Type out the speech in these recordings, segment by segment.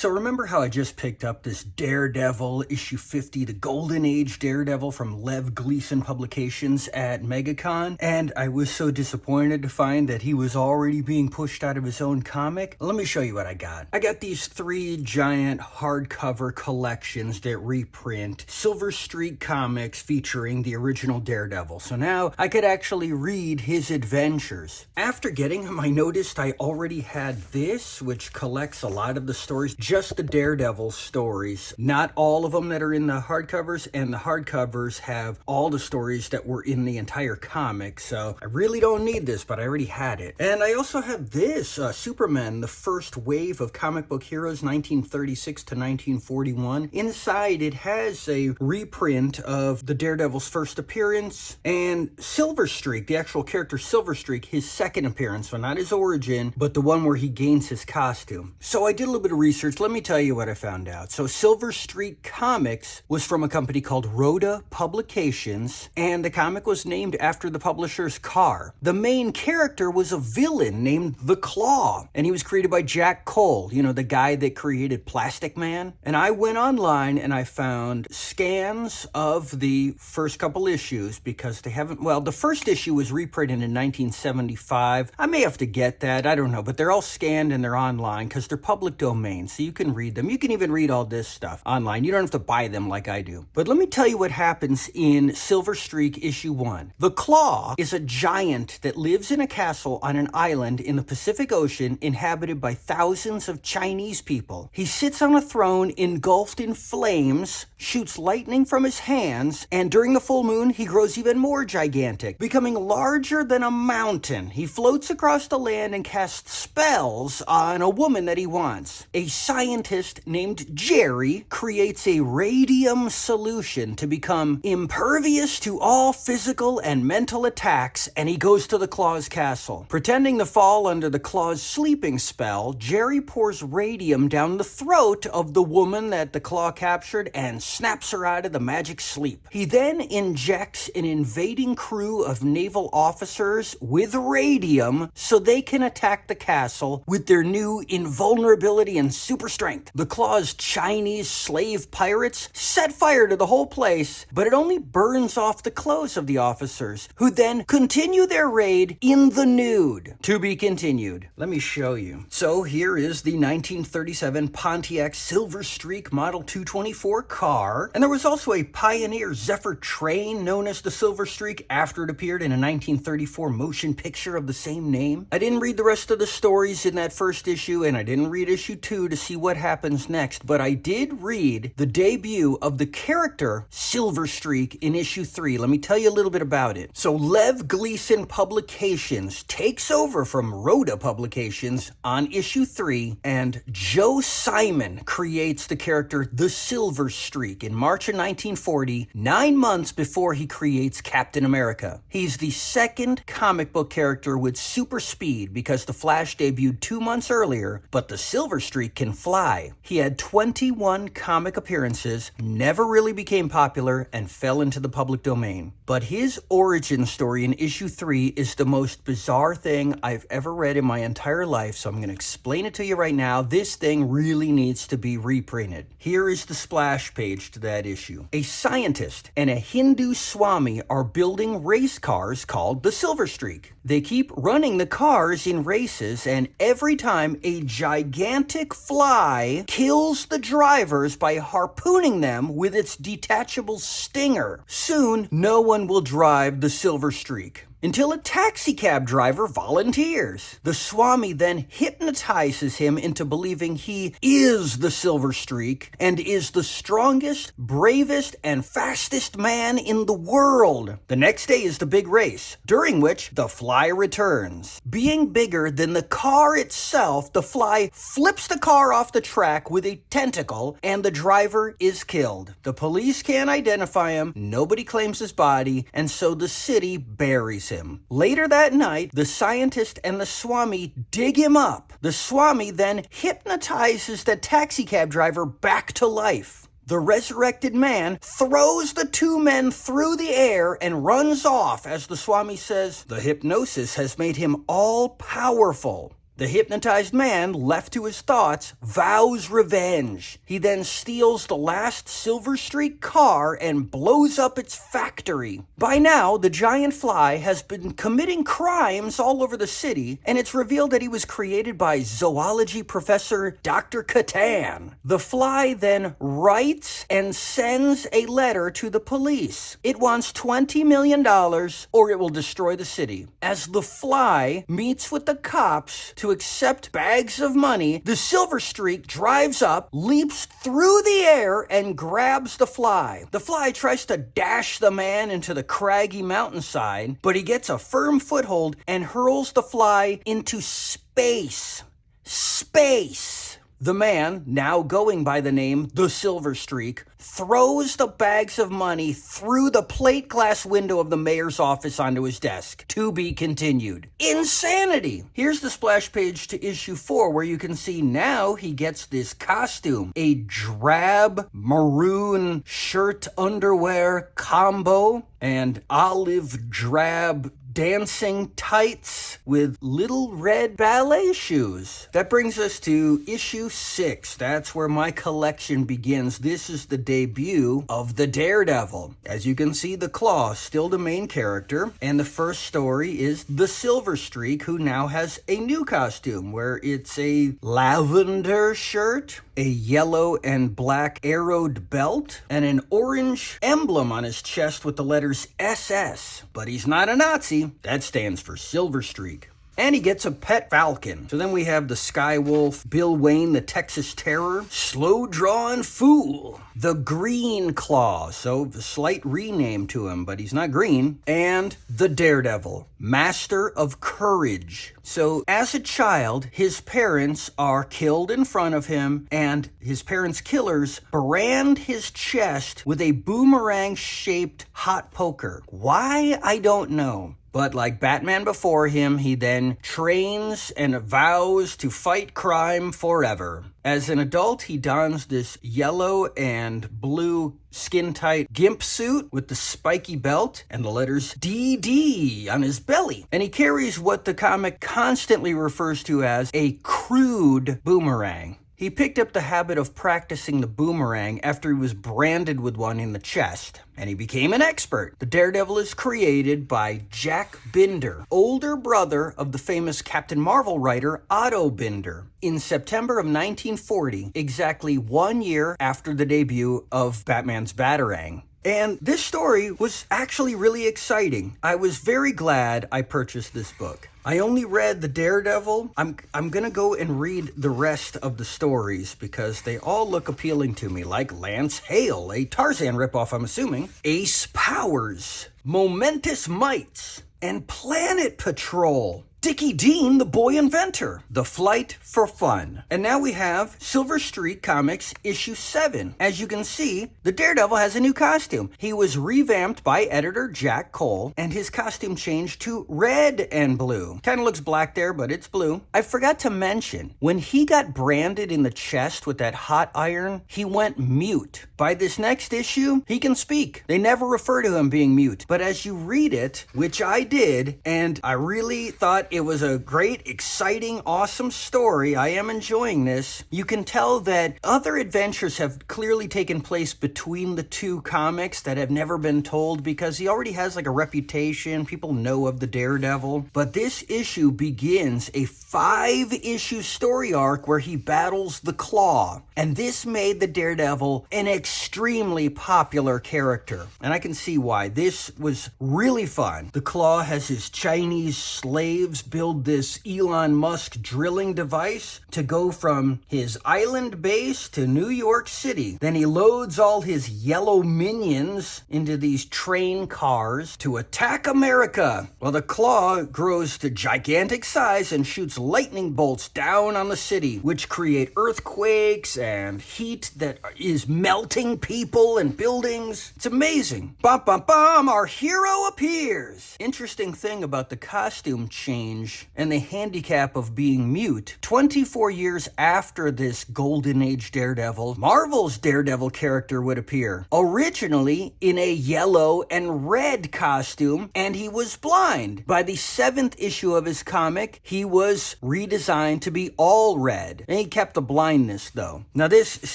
So remember how I just picked up this Daredevil issue 50, the Golden Age Daredevil from Lev Gleason Publications at MegaCon? And I was so disappointed to find that he was already being pushed out of his own comic. Let me show you what I got. I got these 3 giant hardcover collections that reprint Silver Streak comics featuring the original Daredevil. So now I could actually read his adventures. After getting him, I noticed I already had this, which collects a lot of the stories, just the Daredevil stories. Not all of them that are in the hardcovers, and the hardcovers have all the stories that were in the entire comic. So I really don't need this, but I already had it. And I also have this, Superman, the first wave of comic book heroes, 1936 to 1941. Inside, it has a reprint of the Daredevil's first appearance, and Silver Streak, the actual character Silver Streak, his second appearance, so not his origin, but the one where he gains his costume. So I did a little bit of research. Let me tell you what I found out. So Silver Streak Comics was from a company called Rhoda Publications, and the comic was named after the publisher's car. The main character was a villain named The Claw, and he was created by Jack Cole, you know, the guy that created Plastic Man. And I went online and I found scans of the first couple issues because they haven't, well, the first issue was reprinted in 1975. I may have to get that, I don't know, but they're all scanned and they're online because they're public domain, so you can read them. You can even read all this stuff online. You don't have to buy them like I do. But let me tell you what happens in Silver Streak issue 1. The Claw is a giant that lives in a castle on an island in the Pacific Ocean inhabited by thousands of Chinese people. He sits on a throne engulfed in flames, shoots lightning from his hands, and during the full moon, he grows even more gigantic, becoming larger than a mountain. He floats across the land and casts spells on a woman that he wants. A scientist named Jerry creates a radium solution to become impervious to all physical and mental attacks, and he goes to the Claw's castle. Pretending to fall under the Claw's sleeping spell, Jerry pours radium down the throat of the woman that the Claw captured and snaps her out of the magic sleep. He then injects an invading crew of naval officers with radium so they can attack the castle with their new invulnerability and super strength. The Claw's Chinese slave pirates set fire to the whole place, but it only burns off the clothes of the officers, who then continue their raid in the nude. To be continued. Let me show you. So here is the 1937 Pontiac Silver Streak Model 224 car, and there was also a Pioneer Zephyr train known as the Silver Streak after it appeared in a 1934 motion picture of the same name. I didn't read the rest of the stories in that first issue, and I didn't read issue 2 to see what happens next, but I did read the debut of the character Silver Streak in issue 3. Let me tell you a little bit about it. So Lev Gleason Publications takes over from Rhoda Publications on issue 3, and Joe Simon creates the character the Silver Streak in March of 1940, 9 months before he creates Captain America. He's the second comic book character with super speed because the Flash debuted 2 months earlier, but the Silver Streak can fly. He had 21 comic appearances, never really became popular, and fell into the public domain. But his origin story in issue 3 is the most bizarre thing I've ever read in my entire life, so I'm going to explain it to you right now. This thing really needs to be reprinted. Here is the splash page to that issue. A scientist and a Hindu Swami are building race cars called the Silver Streak. They keep running the cars in races, and every time a gigantic fly kills the drivers by harpooning them with its detachable stinger. Soon, no one will drive the Silver Streak. Until a taxicab driver volunteers. The Swami then hypnotizes him into believing he is the Silver Streak and is the strongest, bravest, and fastest man in the world. The next day is the big race, during which the fly returns. Being bigger than the car itself, the fly flips the car off the track with a tentacle, and the driver is killed. The police can't identify him, nobody claims his body, and so the city buries him. Later that night, the scientist and the Swami dig him up. The Swami then hypnotizes the taxicab driver back to life. The resurrected man throws the two men through the air and runs off as the Swami says, the hypnosis has made him all-powerful. The hypnotized man, left to his thoughts, vows revenge. He then steals the last Silver Streak car and blows up its factory. By now, the giant fly has been committing crimes all over the city, and it's revealed that he was created by zoology professor Dr. Catan. The fly then writes and sends a letter to the police. It wants $20 million or it will destroy the city. As the fly meets with the cops to accept bags of money, the Silver Streak drives up, leaps through the air, and grabs the fly. The fly tries to dash the man into the craggy mountainside, but he gets a firm foothold and hurls the fly into space. Space! The man, now going by the name The Silver Streak, throws the bags of money through the plate glass window of the mayor's office onto his desk. To be continued. Insanity! Here's the splash page to issue 4, where you can see now he gets this costume. A drab maroon shirt underwear combo and olive drab dancing tights with little red ballet shoes. That brings us to issue 6. That's where my collection begins. This is the debut of the Daredevil. As you can see, the Claw, still the main character, and the first story is the Silver Streak, who now has a new costume, where it's a lavender shirt, a yellow and black arrowed belt, and an orange emblem on his chest with the letters SS. But he's not a Nazi. That stands for Silver Streak. And he gets a pet falcon. So then we have the Sky Wolf, Bill Wayne, the Texas Terror, Slow Drawing Fool, the Green Claw, so a slight rename to him, but he's not green, and the Daredevil, Master of Courage. So as a child, his parents are killed in front of him, and his parents' killers brand his chest with a boomerang-shaped hot poker. Why? I don't know. But like Batman before him, he then trains and vows to fight crime forever. As an adult, he dons this yellow and blue skin-tight gimp suit with the spiky belt and the letters DD on his belly. And he carries what the comic constantly refers to as a crude boomerang. He picked up the habit of practicing the boomerang after he was branded with one in the chest, and he became an expert. The Daredevil is created by Jack Binder, older brother of the famous Captain Marvel writer Otto Binder, in September of 1940, exactly 1 year after the debut of Batman's Batarang. And this story was actually really exciting. I was very glad I purchased this book. I only read the Daredevil. I'm gonna go and read the rest of the stories because they all look appealing to me, like Lance Hale, a Tarzan ripoff, I'm assuming, Ace Powers, Momentous Mites, and Planet Patrol. Dickie Dean, the boy inventor, The Flight for Fun. And now we have Silver Streak Comics issue 7. As you can see, the Daredevil has a new costume. He was revamped by editor Jack Cole, and his costume changed to red and blue. Kind of looks black there, but it's blue. I forgot to mention, when he got branded in the chest with that hot iron, he went mute. By this next issue, he can speak. They never refer to him being mute. But as you read it, which I did, and I really thought it was a great, exciting, awesome story. I am enjoying this. You can tell that other adventures have clearly taken place between the two comics that have never been told because he already has like a reputation. People know of the Daredevil. But this issue begins a 5-issue story arc where he battles the Claw. And this made the Daredevil an extremely popular character. And I can see why. This was really fun. The Claw has his Chinese slaves build this Elon Musk drilling device to go from his island base to New York City. Then he loads all his yellow minions into these train cars to attack America. Well, the Claw grows to gigantic size and shoots lightning bolts down on the city, which create earthquakes and heat that is melting people and buildings. It's amazing. Bum, bum, bum, our hero appears. Interesting thing about the costume change change and the handicap of being mute, 24 years after this Golden Age Daredevil, Marvel's Daredevil character would appear. Originally in a yellow and red costume, and he was blind. By the 7th issue of his comic, he was redesigned to be all red. And he kept the blindness, though. Now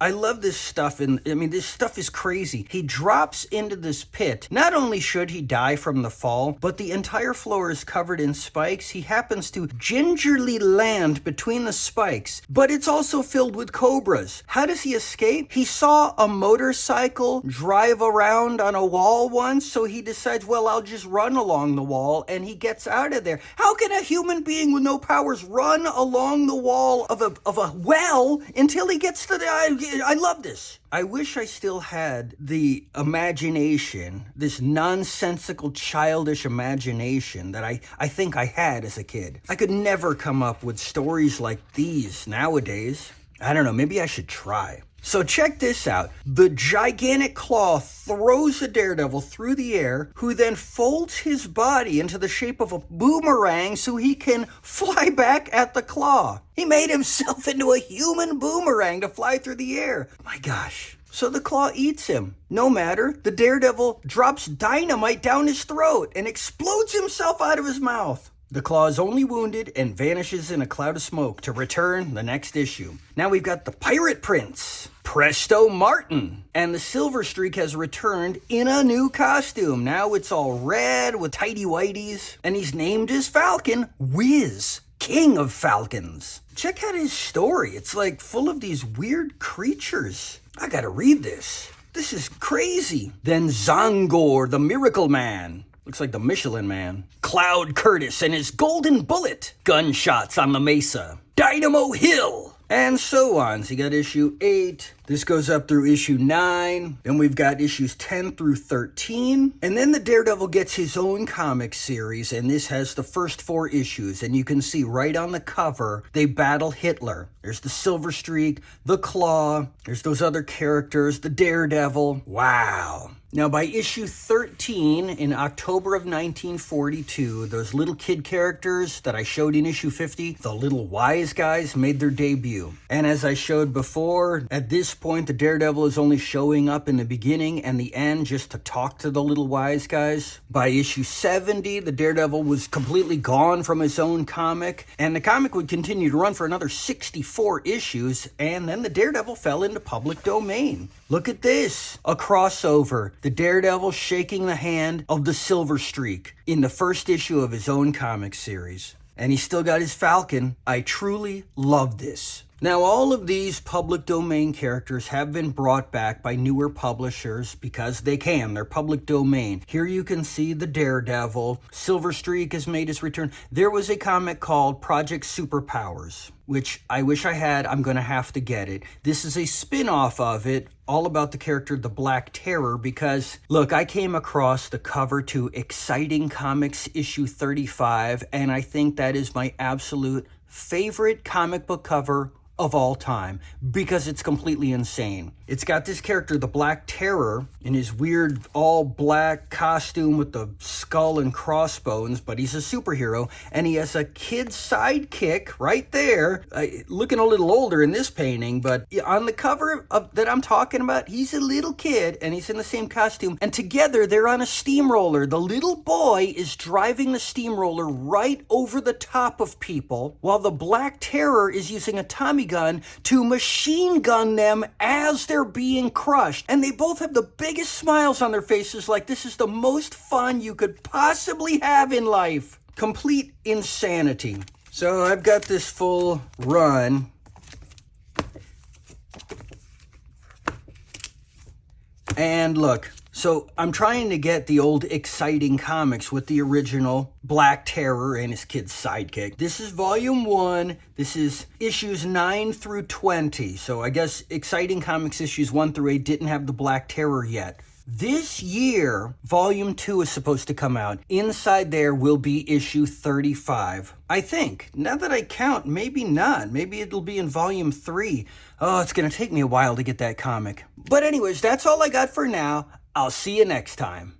I love this stuff, and this stuff is crazy. He drops into this pit. Not only should he die from the fall, but the entire floor is covered in spikes. He happens to gingerly land between the spikes, but it's also filled with cobras. How does he escape? He saw a motorcycle drive around on a wall once, so he decides, well, I'll just run along the wall, and he gets out of there. How can a human being with no powers run along the wall of a well until he gets to the... I love this. I wish I still had the imagination, this nonsensical, childish imagination that I think I had as a kid. I could never come up with stories like these nowadays. I don't know, maybe I should try. So check this out. The gigantic claw throws a Daredevil through the air, who then folds his body into the shape of a boomerang so he can fly back at the claw. He made himself into a human boomerang to fly through the air. My gosh. So the claw eats him. No matter, the Daredevil drops dynamite down his throat and explodes himself out of his mouth. The claw is only wounded and vanishes in a cloud of smoke to return the next issue. Now we've got the Pirate Prince, Presto Martin, and the Silver Streak has returned in a new costume. Now it's all red with tighty whities, and he's named his Falcon Wiz, King of Falcons. Check out his story. It's like full of these weird creatures. I gotta read this. This is crazy. Then Zangor, the Miracle Man. Looks like the Michelin Man. Cloud Curtis and his Golden Bullet. Gunshots on the Mesa. Dynamo Hill. And so on. So you got issue 8. This goes up through issue 9. Then we've got issues 10 through 13. And then the Daredevil gets his own comic series, and this has the first 4 issues. And you can see right on the cover, they battle Hitler. There's the Silver Streak, the Claw, there's those other characters, the Daredevil. Wow. Now, by issue 13, in October of 1942, those little kid characters that I showed in issue 50, the little wise guys, made their debut. And as I showed before, at this point, the Daredevil is only showing up in the beginning and the end just to talk to the little wise guys. By issue 70, the Daredevil was completely gone from his own comic, and the comic would continue to run for another 64 issues, and then the Daredevil fell into public domain. Look at this, a crossover. The Daredevil shaking the hand of the Silver Streak in the first issue of his own comic series. And he's still got his Falcon. I truly love this. Now, all of these public domain characters have been brought back by newer publishers because they can. They're public domain. Here you can see the Daredevil. Silver Streak has made his return. There was a comic called Project Superpowers, which I wish I had. I'm going to have to get it. This is a spin-off of it, all about the character the Black Terror, because, look, I came across the cover to Exciting Comics issue 35, and I think that is my absolute favorite comic book cover of all time, because it's completely insane. It's got this character, the Black Terror, in his weird all-black costume with the skull and crossbones, but he's a superhero, and he has a kid sidekick right there, looking a little older in this painting, but on the cover that I'm talking about, he's a little kid, and he's in the same costume, and together they're on a steamroller. The little boy is driving the steamroller right over the top of people, while the Black Terror is using a Tommy gun to machine gun them as they're being crushed. And they both have the biggest smiles on their faces, like this is the most fun you could possibly have in life. Complete insanity. So I've got this full run. And look, so I'm trying to get the old Exciting Comics with the original Black Terror and his kid's sidekick. This is volume 1. This is issues 9 through 20. So I guess Exciting Comics issues 1 through 8 didn't have the Black Terror yet. This year, volume 2 is supposed to come out. Inside there will be issue 35. I think. Now that I count, maybe not. Maybe it'll be in volume 3. Oh, it's going to take me a while to get that comic. But anyways, that's all I got for now. I'll see you next time.